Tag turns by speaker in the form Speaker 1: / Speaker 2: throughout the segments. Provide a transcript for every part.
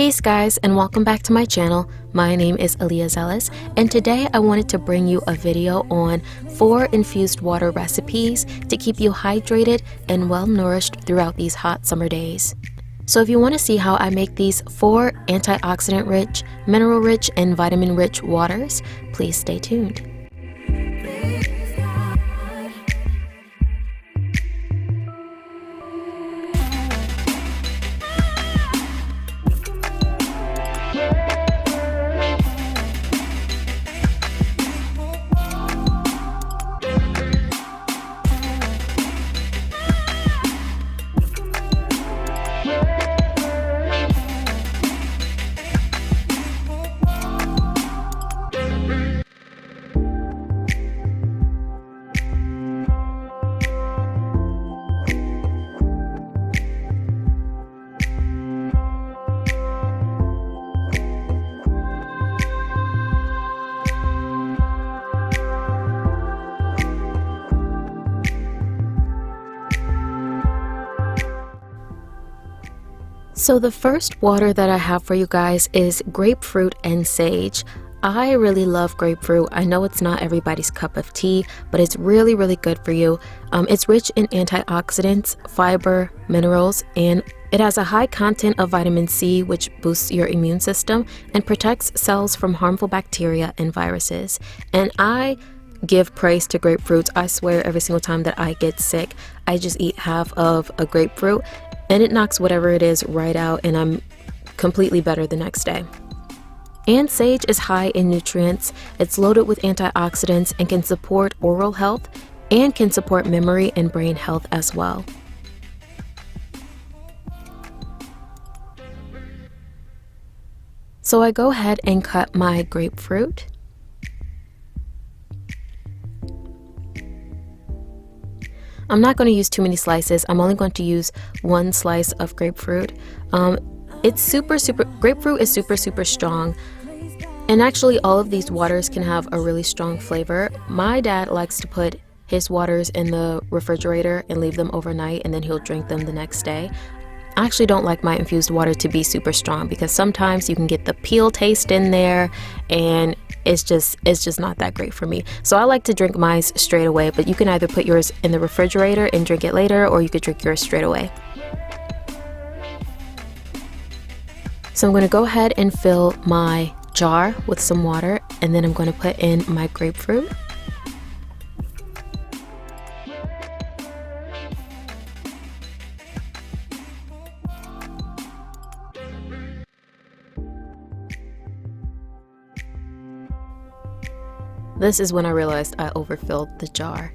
Speaker 1: Peace guys, and welcome back to my channel. My name is Aalia Zealous, and today I wanted to bring you a video on 4 infused water recipes to keep you hydrated and well nourished throughout these hot summer days. So if you want to see how I make these 4 antioxidant rich, mineral rich, and vitamin rich waters, please stay tuned. So the first water that I have for you guys is grapefruit and sage. I really love grapefruit. I know it's not everybody's cup of tea, but it's really good for you. It's rich in antioxidants, fiber, minerals, and it has a high content of vitamin C, which boosts your immune system and protects cells from harmful bacteria and viruses. And I give praise to grapefruits. I swear every single time that I get sick, I just eat half of a grapefruit and it knocks whatever it is right out, and I'm completely better the next day. And sage is high in nutrients. It's loaded with antioxidants and can support oral health and can support memory and brain health as well. So I go ahead and cut my grapefruit. I'm not going to use too many slices. I'm only going to use 1 slice of grapefruit. Grapefruit is super strong. And actually all of these waters can have a really strong flavor. My dad likes to put his waters in the refrigerator and leave them overnight, and then he'll drink them the next day. I actually don't like my infused water to be super strong because sometimes you can get the peel taste in there and it's just not that great for me. So I like to drink mine straight away, but you can either put yours in the refrigerator and drink it later, or you could drink yours straight away. So I'm going to go ahead and fill my jar with some water, and then I'm going to put in my grapefruit. This is when I realized I overfilled the jar.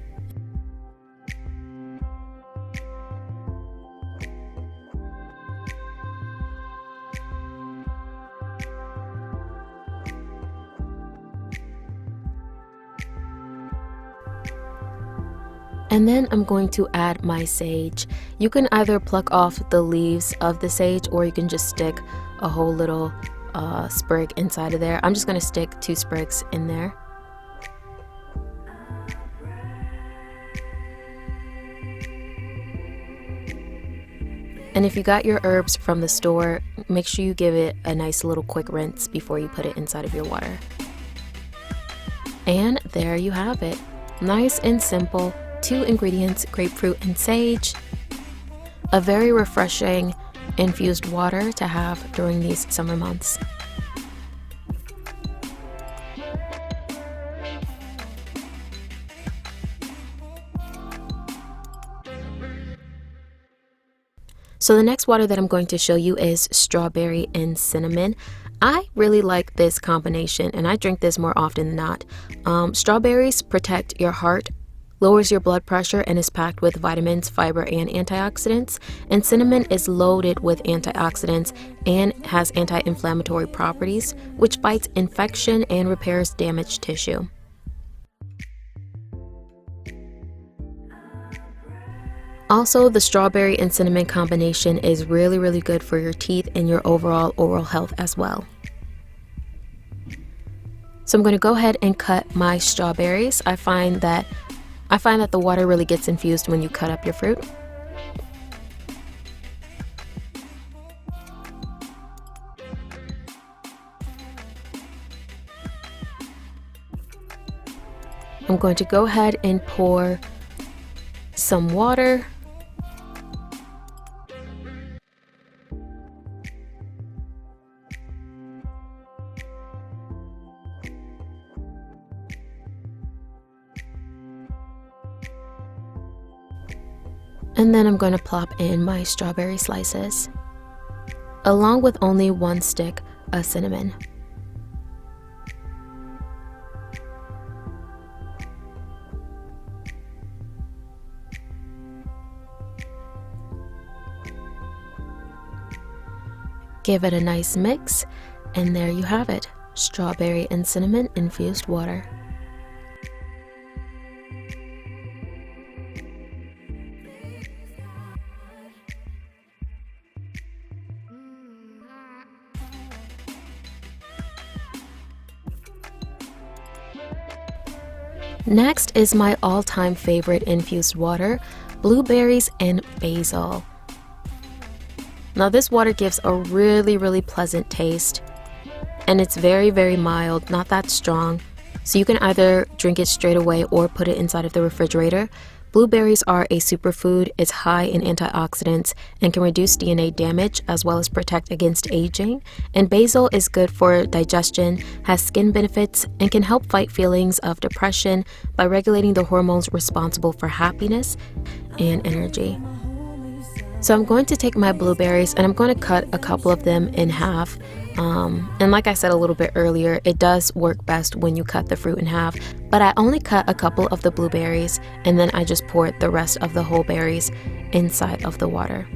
Speaker 1: And then I'm going to add my sage. You can either pluck off the leaves of the sage, or you can just stick a whole little sprig inside of there. I'm just going to stick 2 sprigs in there. And if you got your herbs from the store, make sure you give it a nice little quick rinse before you put it inside of your water. And there you have it. Nice and simple. 2 ingredients, grapefruit and sage. A very refreshing infused water to have during these summer months. So the next water that I'm going to show you is strawberry and cinnamon. I really like this combination, and I drink this more often than not. Strawberries protect your heart, lowers your blood pressure, and is packed with vitamins, fiber, and antioxidants. And cinnamon is loaded with antioxidants and has anti-inflammatory properties, which fights infection and repairs damaged tissue. Also, the strawberry and cinnamon combination is really good for your teeth and your overall oral health as well. So I'm going to go ahead and cut my strawberries. I find that the water really gets infused when you cut up your fruit. I'm going to go ahead and pour some water. And then I'm going to plop in my strawberry slices, along with only 1 stick of cinnamon. Give it a nice mix, and there you have it, strawberry and cinnamon infused water. Next is my all-time favorite infused water, blueberries and basil. Now this water gives a really pleasant taste, and it's very mild, not that strong. So you can either drink it straight away or put it inside of the refrigerator. Blueberries are a superfood. It's high in antioxidants and can reduce DNA damage as well as protect against aging. And basil is good for digestion, has skin benefits, and can help fight feelings of depression by regulating the hormones responsible for happiness and energy. So I'm going to take my blueberries and I'm going to cut a couple of them in half. And like I said a little bit earlier, it does work best when you cut the fruit in half. But I only cut a couple of the blueberries and then I just poured the rest of the whole berries inside of the water.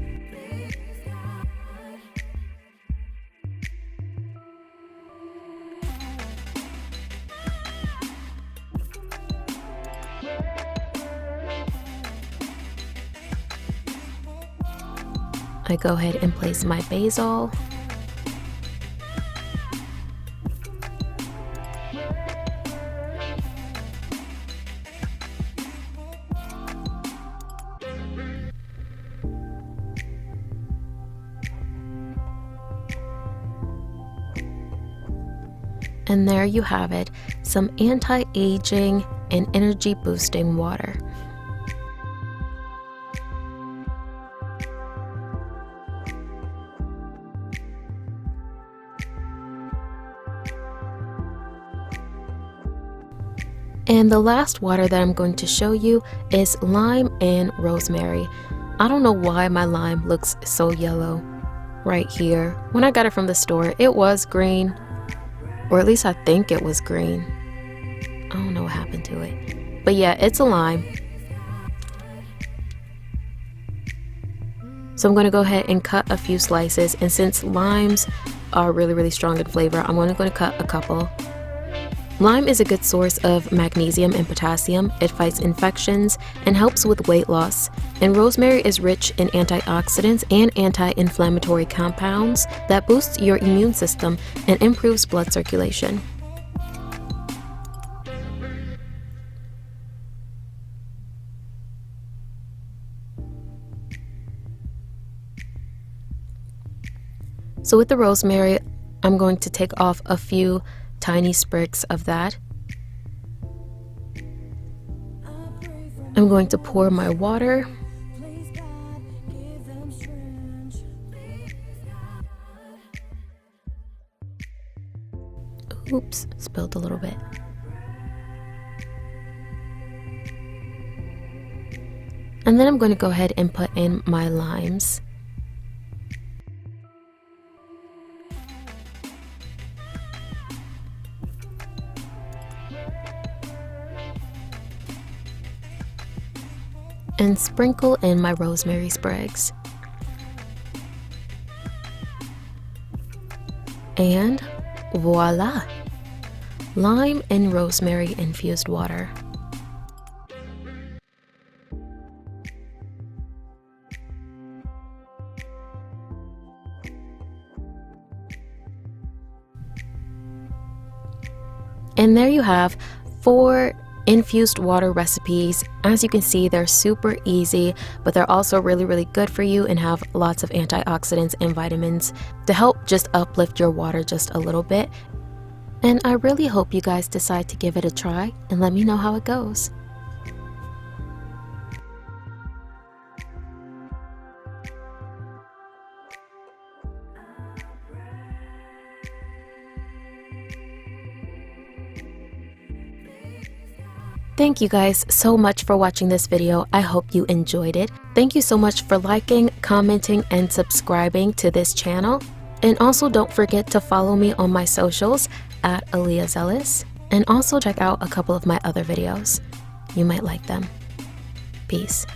Speaker 1: I go ahead and place my basil. And there you have it, some anti-aging and energy boosting water. And the last water that I'm going to show you is lime and rosemary. I don't know why my lime looks so yellow right here. When I got it from the store, it was green, or at least I think it was green. I don't know what happened to it. But yeah, it's a lime. So I'm going to go ahead and cut a few slices. And since limes are really strong in flavor, I'm only going to cut a couple. Lime is a good source of magnesium and potassium. It fights infections and helps with weight loss. And rosemary is rich in antioxidants and anti-inflammatory compounds that boosts your immune system and improves blood circulation. So with the rosemary, I'm going to take off a few tiny sprigs of that. I'm going to pour my water. Oops, spilled a little bit. And then I'm going to go ahead and put in my limes. And sprinkle in my rosemary sprigs. And voila! Lime and rosemary infused water. And there you have 4 infused water recipes. As you can see, they're super easy, but they're also really good for you and have lots of antioxidants and vitamins to help just uplift your water just a little bit. And I really hope you guys decide to give it a try and let me know how it goes. Thank you guys so much for watching this video. I hope you enjoyed it. Thank you so much for liking, commenting, and subscribing to this channel. And also don't forget to follow me on my socials at Aalia Zealous. And also check out a couple of my other videos. You might like them. Peace.